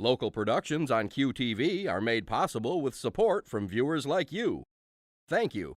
Local productions on QTV are made possible with support from viewers like you. Thank you.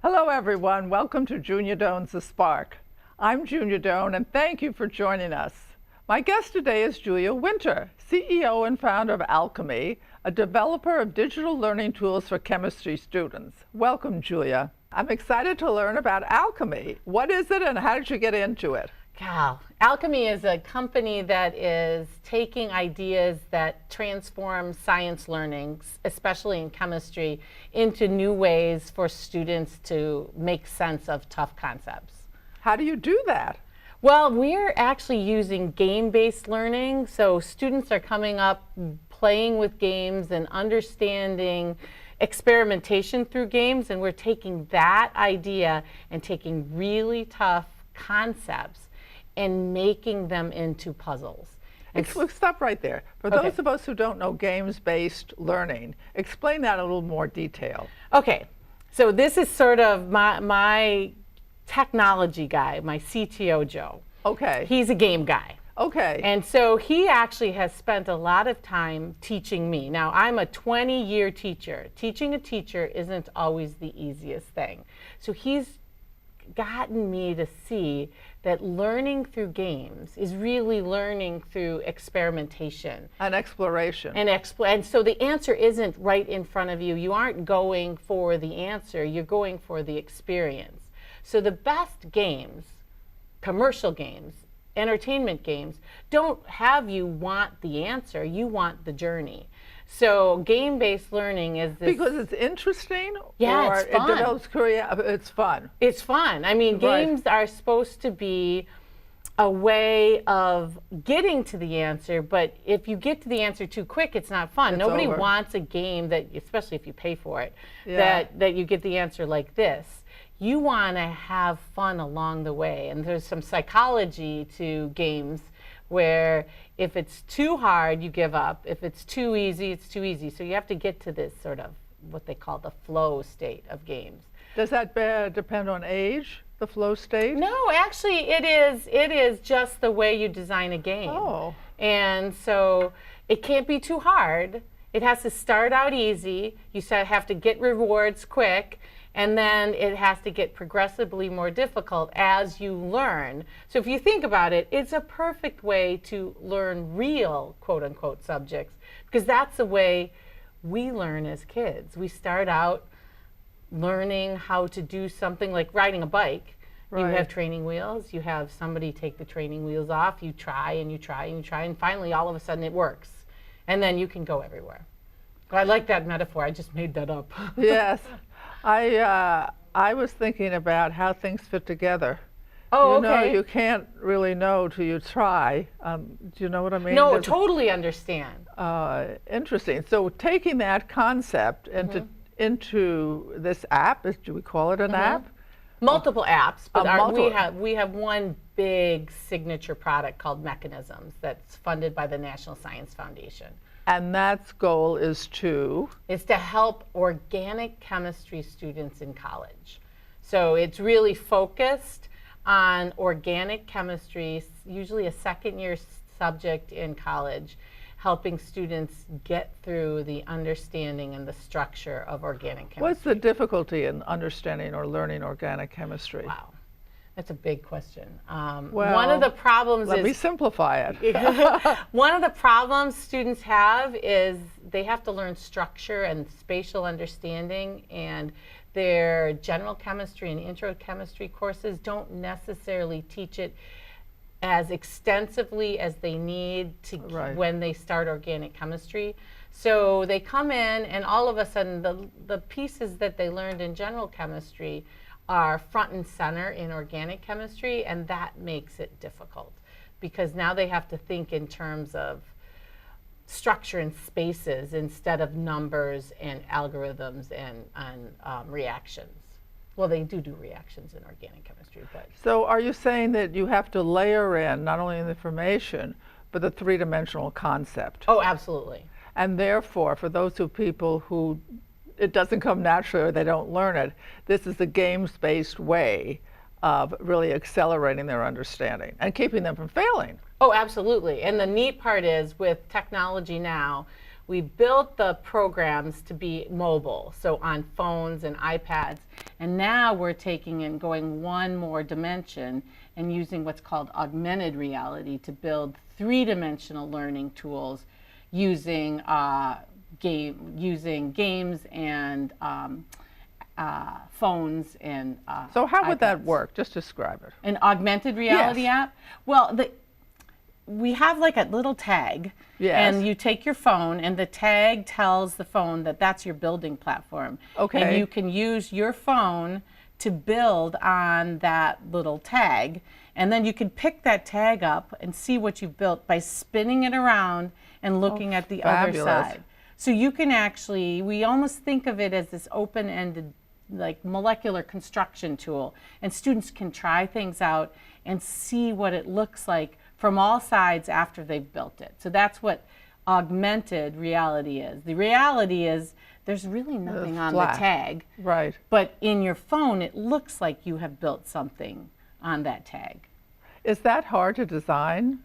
Hello everyone, welcome to Junia Doan's The Spark. I'm Junia Doan and thank you for joining us. My guest today is Julia Winter, CEO and founder of Alchemie, a developer of digital learning tools for chemistry students. Welcome, Julia. I'm excited to learn about Alchemie. What is it and how did you get into it? Wow. Alchemie is a company that is taking ideas that transform science learning, especially in chemistry, into new ways for students to make sense of tough concepts. How do you do that? Well, we're actually using game-based learning. So students are coming up, playing with games and understanding experimentation through games, and we're taking that idea and taking really tough concepts and making them into puzzles. Let's stop right there. For those of us who don't know games-based learning, explain that in a little more detail. Okay, so this is sort of my technology guy, my CTO Joe. Okay. He's a game guy. Okay. And so he actually has spent a lot of time teaching me. Now, I'm a 20-year teacher. Teaching a teacher isn't always the easiest thing. So he's gotten me to see that learning through games is really learning through experimentation. And exploration. And so the answer isn't right in front of you. You aren't going for the answer, you're going for the experience. So the best games, commercial games, entertainment games, don't have you want the answer, you want the journey. So game-based learning is this. Because it's interesting? Yeah, or it's fun. It develops it's fun. It's fun. I mean, games are supposed to be a way of getting to the answer, but if you get to the answer too quick, it's not fun. It's Nobody over. wants a game that, especially if you pay for it, that you get the answer like this. You want to have fun along the way, and there's some psychology to games where if it's too hard, you give up. If it's too easy, it's too easy. So you have to get to this sort of what they call the flow state of games. Does that depend on age, the flow state? No, actually it is just the way you design a game. Oh. And so it can't be too hard. It has to start out easy. You have to get rewards quick. And then it has to get progressively more difficult as you learn. So if you think about it, it's a perfect way to learn real, quote unquote, subjects, because that's the way we learn as kids. We start out learning how to do something like riding a bike. Right. You have training wheels, you have somebody take the training wheels off, you try and you try and you try, and finally all of a sudden it works. And then you can go everywhere. I like that metaphor, I just made that up. Yes. I was thinking about how things fit together. Oh, you know, okay. you can't really know till you try. Do you know what I mean? No, totally understand. Interesting. So taking that concept into this app, do we call it an app? Multiple apps, but we have one big signature product called Mechanisms that's funded by the National Science Foundation. And that's goal is to? Is to help organic chemistry students in college. So it's really focused on organic chemistry, usually a second-year subject in college, helping students get through the understanding and the structure of organic chemistry. What's the difficulty in understanding or learning organic chemistry? Wow. That's a big question. Well, one of the problems let me simplify it. One of the problems students have is they have to learn structure and spatial understanding, and their general chemistry and intro chemistry courses don't necessarily teach it as extensively as they need to when they start organic chemistry. So they come in and all of a sudden the pieces that they learned in general chemistry are front and center in organic chemistry, and that makes it difficult because now they have to think in terms of structure and spaces instead of numbers and algorithms and reactions. Well, they do reactions in organic chemistry, but. So are you saying that you have to layer in not only the information, but the three-dimensional concept? Oh, absolutely. And therefore, for those people who it doesn't come naturally or they don't learn it, this is the games-based way of really accelerating their understanding and keeping them from failing. Oh, absolutely. And the neat part is with technology now, we built the programs to be mobile, so on phones and iPads. And now we're taking and going one more dimension and using what's called augmented reality to build three-dimensional learning tools using games and phones and So how would iPads. that work? Just describe it. An augmented reality Yes. app? Well, we have like a little tag, Yes. and you take your phone, and the tag tells the phone that that's your building platform. Okay. And you can use your phone to build on that little tag, and then you can pick that tag up and see what you've built by spinning it around and looking at the fabulous. other side. So you can actually, we almost think of it as this open-ended like molecular construction tool, and students can try things out and see what it looks like from all sides after they've built it. So that's what augmented reality is. The reality is there's really nothing on the flat. tag, Right. but in your phone it looks like you have built something on that tag. Is that hard to design?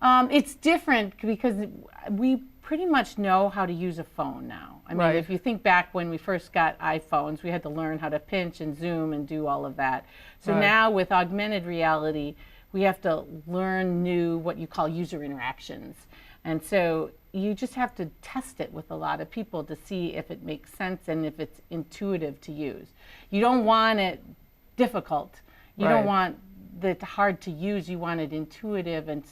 It's different because we pretty much know how to use a phone now. I mean, Right. if you think back when we first got iPhones, we had to learn how to pinch and zoom and do all of that. So Right. now with augmented reality, we have to learn new, what you call user interactions. And so you just have to test it with a lot of people to see if it makes sense and if it's intuitive to use. You don't want it difficult. You Right. don't want it hard to use. You want it intuitive, and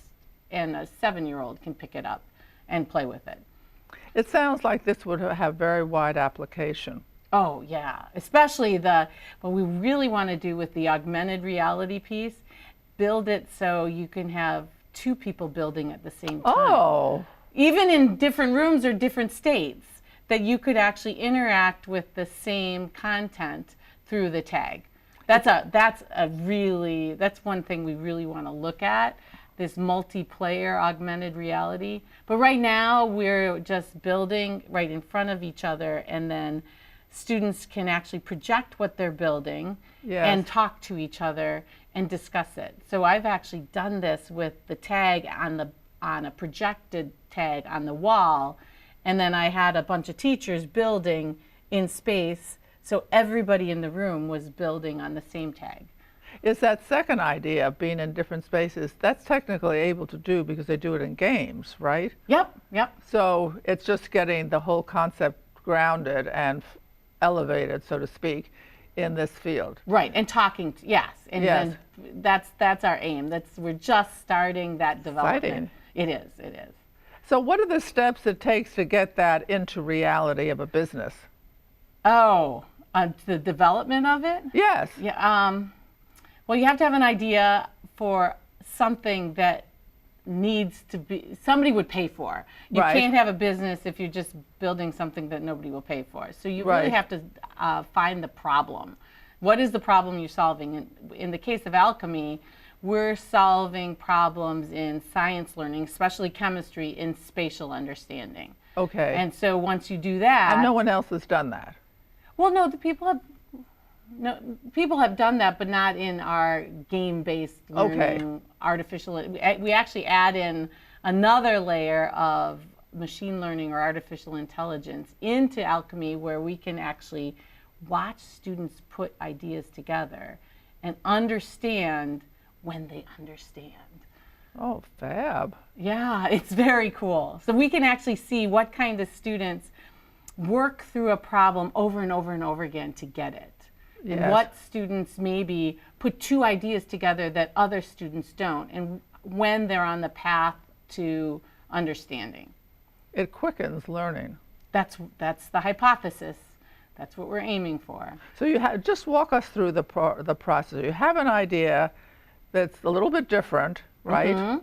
a 7-year-old can pick it up and play with it. It sounds like this would have very wide application. Oh yeah, especially what we really want to do with the augmented reality piece, build it so you can have two people building at the same time. Oh, Even in different rooms or different states, that you could actually interact with the same content through the tag. That's one thing we really want to look at, this multiplayer augmented reality. But right now we're just building right in front of each other, and then students can actually project what they're building Yes. and talk to each other and discuss it. So I've actually done this with the tag on a projected tag on the wall, and then I had a bunch of teachers building in space, so everybody in the room was building on the same tag. is that second idea of being in different spaces, that's technically able to do because they do it in games, right? Yep. So it's just getting the whole concept grounded and elevated, so to speak, in this field. Right, and talking, yes. And Yes. then that's our aim. We're just starting that development. Exciting. It is. So what are the steps it takes to get that into reality of a business? Oh, the development of it? Yes. Yeah. Well, you have to have an idea for something that needs to be, somebody would pay for. You Right. can't have a business if you're just building something that nobody will pay for. So you really Right. have to find the problem. What is the problem you're solving? In the case of Alchemie, we're solving problems in science learning, especially chemistry, in spatial understanding. Okay. And so once you do that, And no one else has done that. well, no, people have done that, but not in our game-based learning, artificial. We actually add in another layer of machine learning or artificial intelligence into Alchemie, where we can actually watch students put ideas together and understand when they understand. Oh, fab. Yeah, it's very cool. So we can actually see what kind of students work through a problem over and over and over again to get it. Yes. And what students maybe put two ideas together that other students don't, and when they're on the path to understanding. It quickens learning. That's the hypothesis, That's what we're aiming for. So just walk us through the process. You have an idea that's a little bit different, right?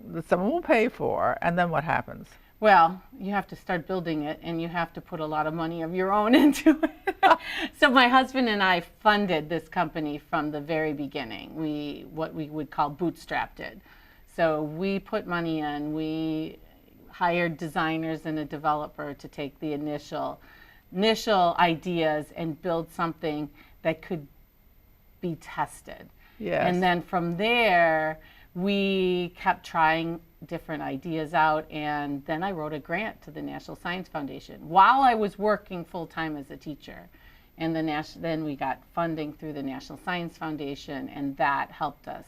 That someone will pay for, and then what happens? Well, you have to start building it, and you have to put a lot of money of your own into it. So my husband and I funded this company from the very beginning. What we would call bootstrapped it. So we put money in. We hired designers and a developer to take the initial ideas and build something that could be tested. Yes. And then from there, we kept trying different ideas out, and then I wrote a grant to the National Science Foundation while I was working full-time as a teacher. And then we got funding through the National Science Foundation, and that helped us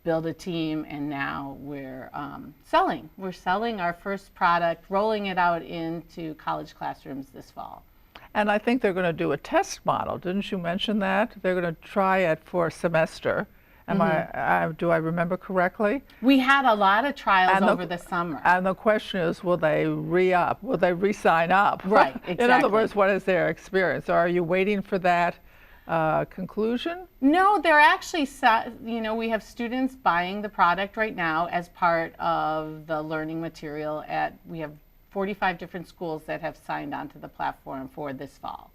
build a team, and now we're selling. We're selling our first product, rolling it out into college classrooms this fall. And I think they're going to do a test model. Didn't you mention that? They're going to try it for a semester. Do I remember correctly? We had a lot of trials over the summer. And the question is, will they re-up? Will they re-sign up? Right, exactly. In other words, what is their experience? Are you waiting for that conclusion? No, they're actually, we have students buying the product right now as part of the learning material we have 45 different schools that have signed onto the platform for this fall.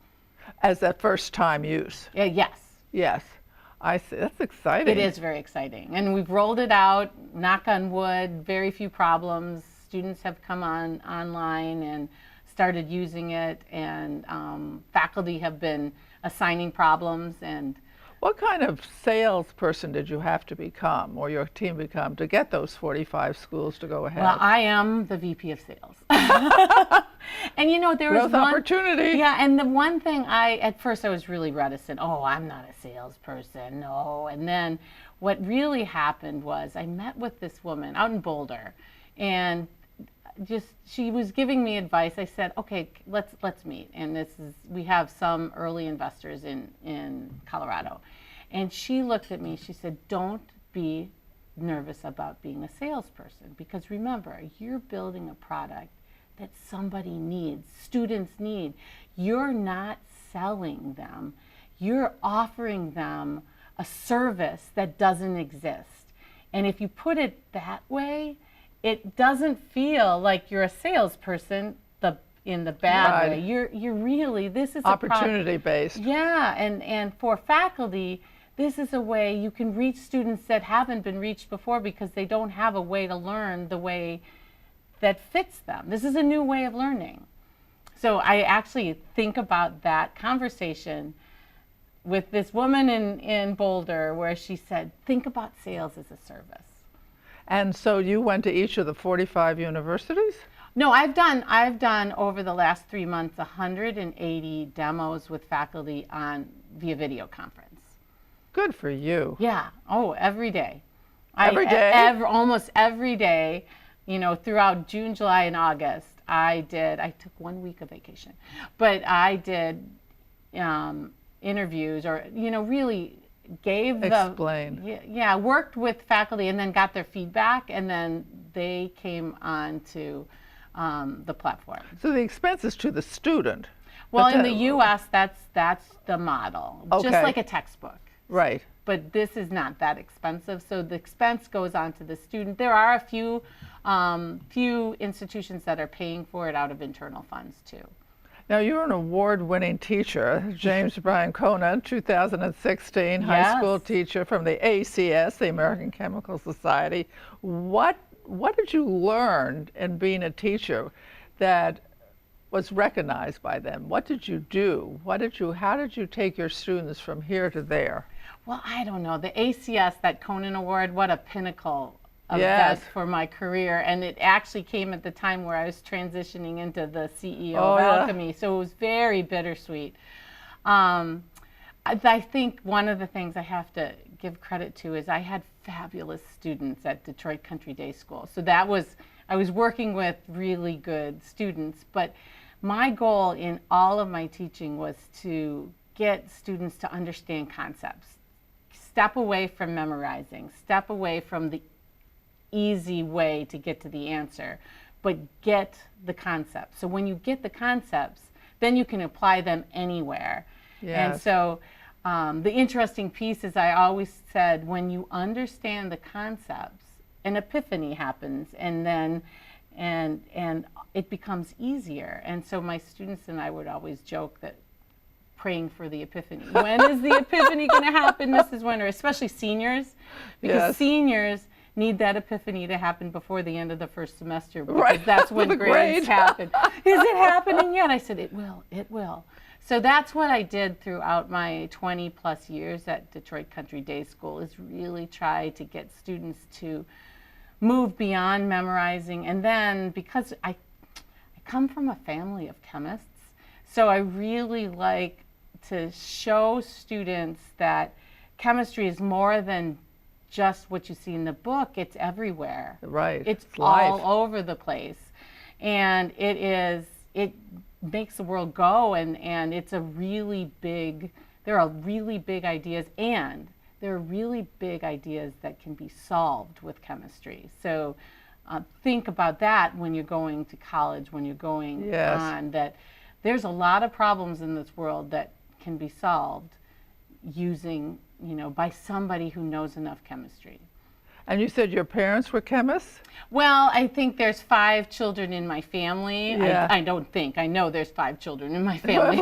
As a first-time use? Yes. Yes. I see. That's exciting. It is very exciting. And we've rolled it out, knock on wood, very few problems. Students have come online and started using it, and faculty have been assigning problems. And what kind of salesperson did you have to become, or your team become, to get those 45 schools to go ahead? Well, I am the VP of sales. And there was growth opportunity. Yeah, and the one thing at first I was really reticent. Oh, I'm not a salesperson, no. And then what really happened was I met with this woman out in Boulder, and she was giving me advice. I said, okay, let's meet. And we have some early investors in Colorado. And she looked at me, she said, don't be nervous about being a salesperson, because remember, you're building a product that somebody needs, students need. You're not selling them, you're offering them a service that doesn't exist. And if you put it that way, it doesn't feel like you're a salesperson in the bad way. You're really, this is opportunity based. Yeah, and for faculty, this is a way you can reach students that haven't been reached before because they don't have a way to learn the way that fits them. This is a new way of learning. So I actually think about that conversation with this woman in Boulder, where she said, think about sales as a service. And so you went to each of the 45 universities? No, I've done over the last 3 months 180 demos with faculty via video conference. Good for you. Yeah. Oh, every day. Every day? Almost every day. Throughout June, July, and August, I took 1 week of vacation, but I did interviews, or, really worked with faculty and then got their feedback, and then they came on to the platform. So the expense is to the student. Well, in the U.S., that's the model, okay. Just like a textbook. Right. But this is not that expensive, so the expense goes on to the student. There are a few institutions that are paying for it out of internal funds too. Now, you're an award-winning teacher, James Bryan Conant, 2016 high school teacher from the ACS, the American Chemical Society. What did you learn in being a teacher that was recognized by them? What did you do? How did you take your students from here to there? Well, I don't know. The ACS, that Conant Award, what a pinnacle event for my career. And it actually came at the time where I was transitioning into the CEO of Alchemie. So it was very bittersweet. I think one of the things I have to give credit to is I had fabulous students at Detroit Country Day School. So I was working with really good students, but my goal in all of my teaching was to get students to understand concepts. Step away from memorizing, step away from the easy way to get to the answer, but get the concepts. So when you get the concepts, then you can apply them anywhere. And Yes. so the interesting piece is, I always said, when you understand the concepts, an epiphany happens, and then and it becomes easier. And so my students and I would always joke that, praying for the epiphany. When is the epiphany going to happen, Mrs. Winter? Especially seniors, because Yes. seniors need that epiphany to happen before the end of the first semester, because Right. that's when The grades grade. happen. Is it happening yet? I said, it will, it will. So that's what I did throughout my 20 plus years at Detroit Country Day School, is really try to get students to move beyond memorizing. And then, because I come from a family of chemists, so I really like to show students that chemistry is more than just what you see in the book. It's everywhere. Right. It's life. all over the place. And it makes the world go, and it's a really big, there are really big ideas, and there are really big ideas that can be solved with chemistry. So think about that when you're going to college, when you're going Yes. on, that there's a lot of problems in this world that can be solved using, by somebody who knows enough chemistry. And you said your parents were chemists? Well, I think there's 5 children in my family. Yeah. I don't think. I know there's 5 children in my family.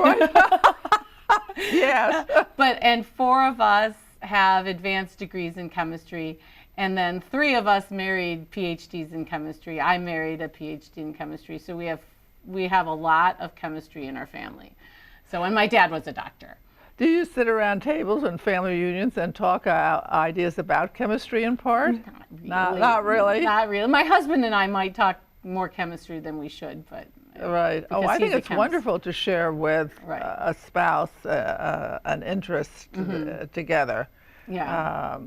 Yes. And 4 of us have advanced degrees in chemistry. And then 3 of us married PhDs in chemistry. I married a PhD in chemistry. So we have a lot of chemistry in our family. So, and my dad was a doctor. Do you sit around tables and family reunions and talk ideas about chemistry in part? Not really. Not really. My husband and I might talk more chemistry than we should, but. Right. Oh, because I think he's a it's chemist. wonderful to share with Right. a spouse an interest together. Yeah.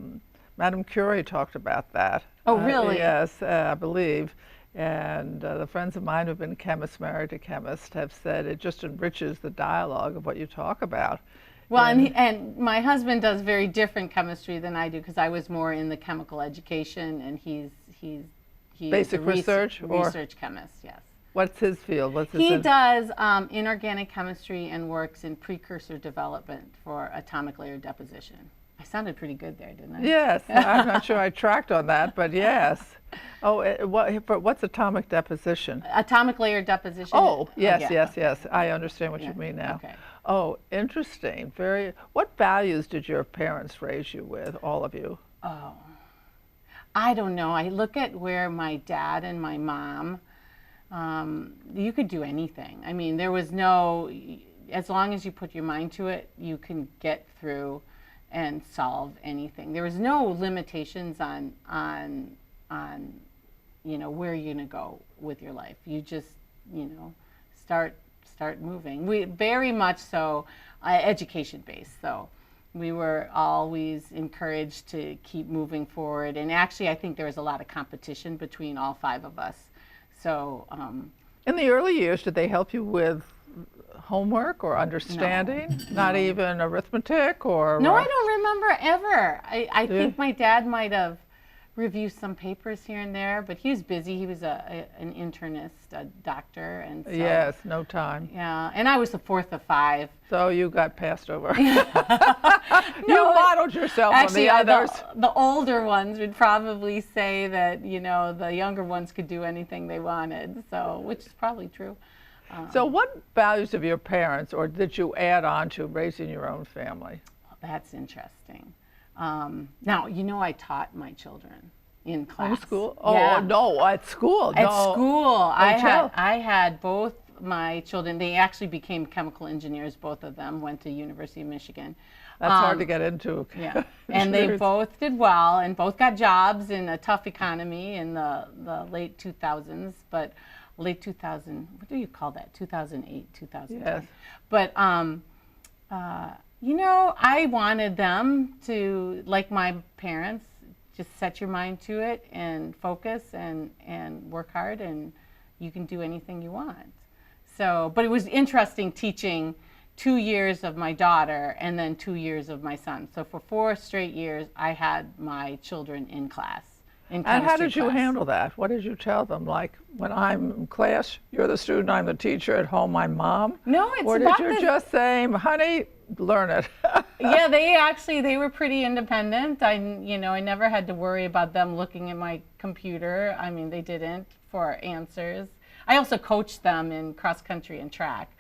Madame Curie talked about that. Oh, really? Yes, I believe. And the friends of mine who've been chemists, married to chemists, have said it just enriches the dialogue of what you talk about. Well, and my husband does very different chemistry than I do, because I was more in the chemical education, and he's Basic a research or- research chemist. Yes. What's his field? What's his He does inorganic chemistry and works in precursor development for atomic layer deposition. I sounded pretty good there, didn't I? Yes, I'm not sure I tracked on that, but yes. Oh, what's atomic deposition? Atomic layer deposition. Oh, yes, yeah. yes. I understand what you Yeah, mean now. okay. Oh, interesting. What values did your parents raise you with, all of you? Oh, I don't know. I look at where my dad and my mom, you could do anything. I mean, there was no, as long as you put your mind to it, you can get through and solve anything. There was no limitations on where you're going to go with your life. You just, start moving. We very much so education based, though. We were always encouraged to keep moving forward, and actually I think there was a lot of competition between all 5 of us. So In the early years, did they help you with homework or understanding? Not even arithmetic or? no, I don't remember ever. I think my dad might have reviewed some papers here and there, but he was busy. He was an internist, a doctor, and so, Yes, no time. yeah. And I was the 4th of 5. So you got passed over. You modeled yourself Actually, on the others. the older ones would probably say that the younger ones could do anything they wanted. So, which is probably true. So what values of your parents, or did you add on to raising your own family? That's interesting. Now, I taught my children in class. Homeschool? Oh, Yeah. no, at school. At no. school, Hotel. I had both my children. They actually became chemical engineers. Both of them went to University of Michigan. That's hard to get into. Yeah, and they both did well, and both got jobs in a tough economy in the late 2000s. But late 2000, what do you call that? 2008, 2010. Yes. But I wanted them to, like my parents, just set your mind to it and focus and work hard, and you can do anything you want. So, but it was interesting teaching 2 years of my daughter and then 2 years of my son. So for 4 straight years, I had my children in class. in And how chemistry did you class. handle that? What did you tell them? Like, when I'm in class, you're the student, I'm the teacher, at home, I'm mom? No, it's Or did about you the- just say, honey, learn it? Yeah, they were pretty independent. I never had to worry about them looking at my computer. I mean, they didn't for answers. I also coached them in cross country and track.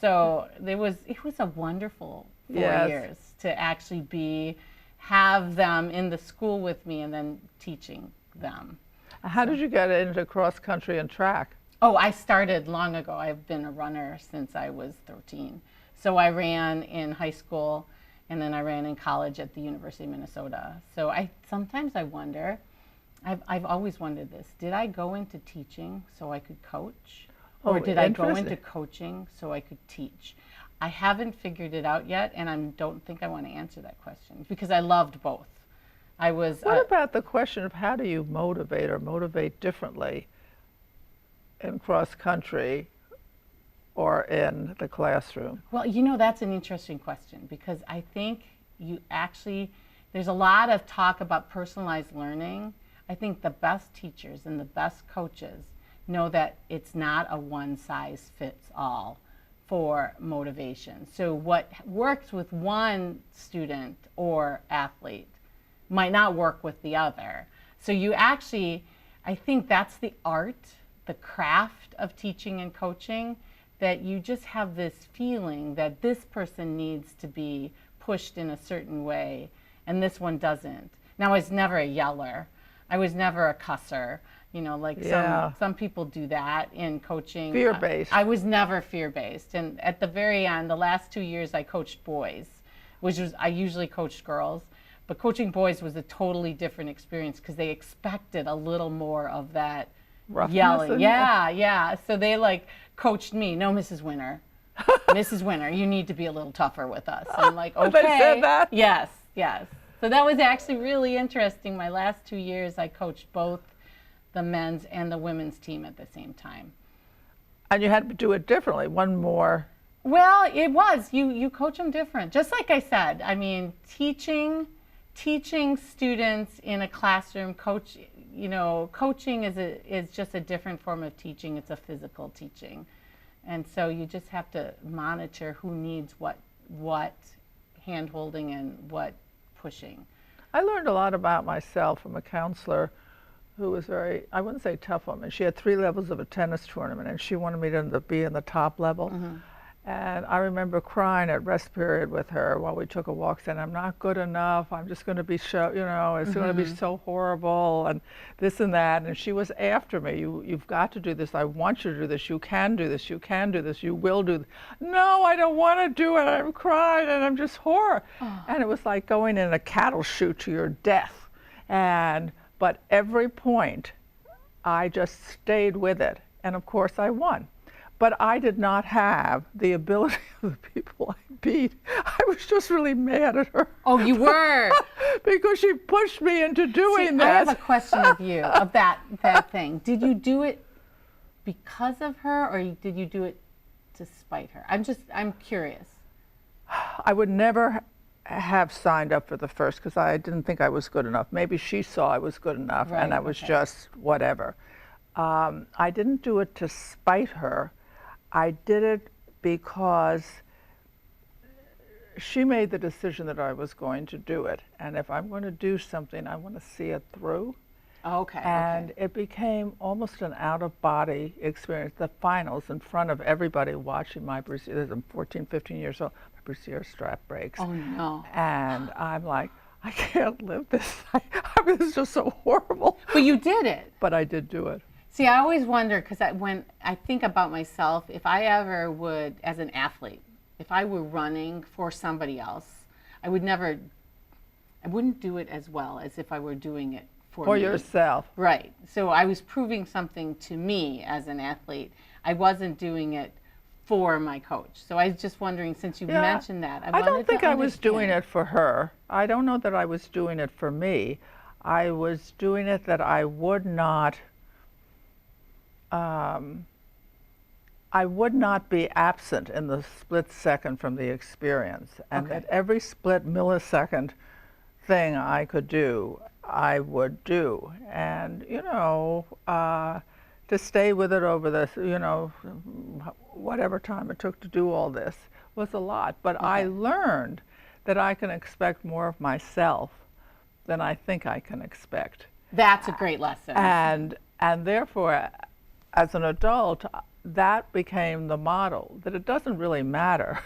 So it was a wonderful 4 Yes. years to actually have them in the school with me and then teaching them. How did you get into cross country and track? Oh, I started long ago. I've been a runner since I was 13. So I ran in high school, and then I ran in college at the University of Minnesota. So sometimes I wonder, I've always wondered this, did I go into teaching so I could coach? Or did I go into coaching so I could teach? I haven't figured it out yet, and I don't think I want to answer that question because I loved both. What about the question of how do you motivate differently in cross country or in the classroom? Well, that's an interesting question because I think there's a lot of talk about personalized learning. I think the best teachers and the best coaches know that it's not a one size fits all for motivation. So what works with one student or athlete might not work with the other. So I think that's the art, the craft of teaching and coaching, that you just have this feeling that this person needs to be pushed in a certain way and this one doesn't. Now, I was never a yeller. I was never a cusser. Some people do that in coaching. Fear-based. I was never fear-based. And at the very end, the last 2 years I coached boys, I usually coached girls. But coaching boys was a totally different experience because they expected a little more of that roughness yelling. and- Yeah. So they coached me. No, Mrs. Winter. Mrs. Winter, you need to be a little tougher with us. I'm like, okay. They said that? Yes. So that was actually really interesting. My last 2 years, I coached both the men's and the women's team at the same time. And you had to do it differently, one more. Well, it was. You coach them different. Just like I said, I mean, teaching students in a classroom, coaching is just a different form of teaching. It's a physical teaching. And so you just have to monitor who needs what hand-holding and what pushing. I learned a lot about myself from a counselor who was very, I wouldn't say tough woman. She had 3 levels of a tennis tournament, and she wanted me to be in the top level. Mm-hmm. And I remember crying at rest period with her while we took a walk, saying, I'm not good enough. I'm just going to be it's going to be so horrible, and this and that. And she was after me. You've got to do this. I want you to do this. You can do this. You can do this. You will do this. No, I don't want to do it. I'm crying, and I'm just horror. Oh. And it was like going in a cattle chute to your death. But every point, I just stayed with it. And of course, I won. But I did not have the ability of the people I beat. I was just really mad at her. Oh, you were? Because she pushed me into doing that. I have a question of you, of that thing. Did you do it because of her, or did you do it to spite her? I'm curious. I would never have signed up for the first because I didn't think I was good enough. Maybe she saw I was good enough, right, and I was just whatever. I didn't do it to spite her. I did it because she made the decision that I was going to do it. And if I'm going to do something, I want to see it through. Okay. And it became almost an out-of-body experience. The finals in front of everybody watching my brassiere. I'm 14, 15 years old. My brassiere strap breaks. Oh, no. And I'm like, I can't live this. I mean, this is just so horrible. But you did it. But I did do it. See, I always wonder, because when I think about myself, if I ever would, as an athlete, if I were running for somebody else, I wouldn't do it as well as if I were doing it for me. Yourself. Right. So I was proving something to me as an athlete. I wasn't doing it for my coach. So I was just wondering, since you mentioned that. I don't think I was doing it for her. I don't know that I was doing it for me. I was doing it that I would not be absent in the split second from the experience, and that every split millisecond thing I could do, I would do. And, to stay with it over this, whatever time it took to do all this was a lot. But Okay. I learned that I can expect more of myself than I think I can expect. That's a great lesson. And therefore, as an adult, that became the model, that it doesn't really matter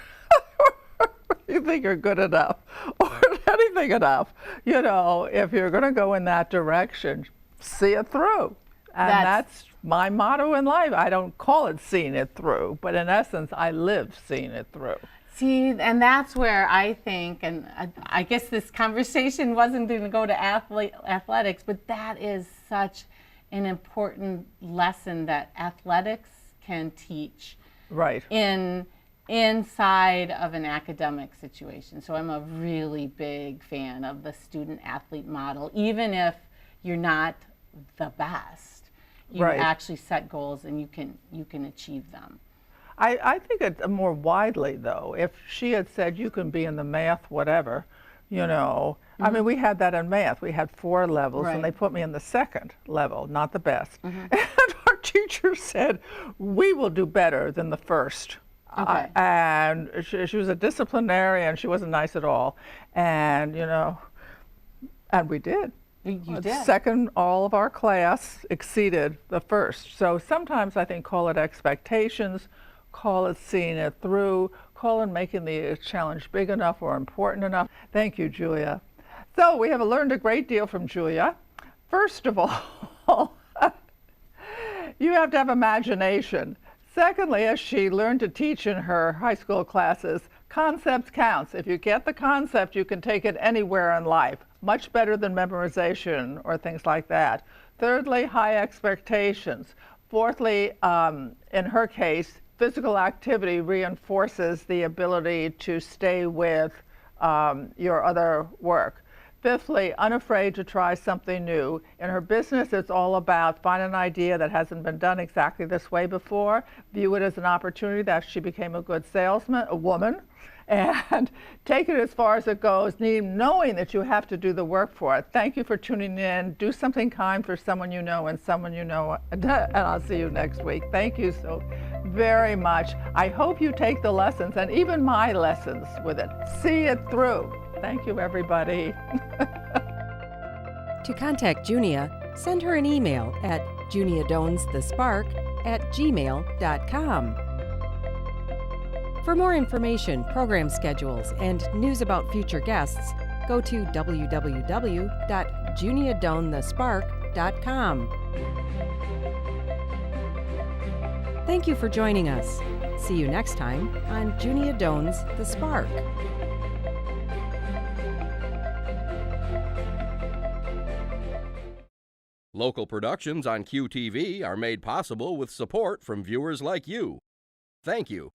you think you're good enough or anything enough. If you're going to go in that direction, see it through. And that's my motto in life. I don't call it seeing it through, but in essence, I live seeing it through. See, and that's where I think, and I guess this conversation wasn't going to go to athletics, but that is such an important lesson that athletics can teach. Right. Inside of an academic situation. So I'm a really big fan of the student athlete model, even if you're not the best. You Right. actually set goals and you can achieve them. I think it more widely, though. If she had said you can be in the math, whatever, I mean, we had that in math. We had 4 levels, Right. and they put me in the 2nd level, not the best. And our teacher said, we will do better than the 1st. Okay. And she was a disciplinarian. She wasn't nice at all. And, and we did. You The did. 2nd, all of our class exceeded the 1st. So sometimes I think call it expectations, call it seeing it through, call it making the challenge big enough or important enough. Thank you, Julia. So we have learned a great deal from Julia. First of all, you have to have imagination. Secondly, as she learned to teach in her high school classes, concepts counts. If you get the concept, you can take it anywhere in life. Much better than memorization or things like that. Thirdly, high expectations. Fourthly, in her case, physical activity reinforces the ability to stay with your other work. Fifthly, unafraid to try something new. In her business, it's all about finding an idea that hasn't been done exactly this way before, view it as an opportunity that she became a good salesman, a woman, and take it as far as it goes, knowing that you have to do the work for it. Thank you for tuning in. Do something kind for someone you know and someone you know, and I'll see you next week. Thank you so very much. I hope you take the lessons and even my lessons with it. See it through. Thank you, everybody. To contact Junia, send her an email at juniadonesthespark@gmail.com. For more information, program schedules, and news about future guests, go to www.juniadonesthespark.com. Thank you for joining us. See you next time on Junia Doan's The Spark. Local productions on QTV are made possible with support from viewers like you. Thank you.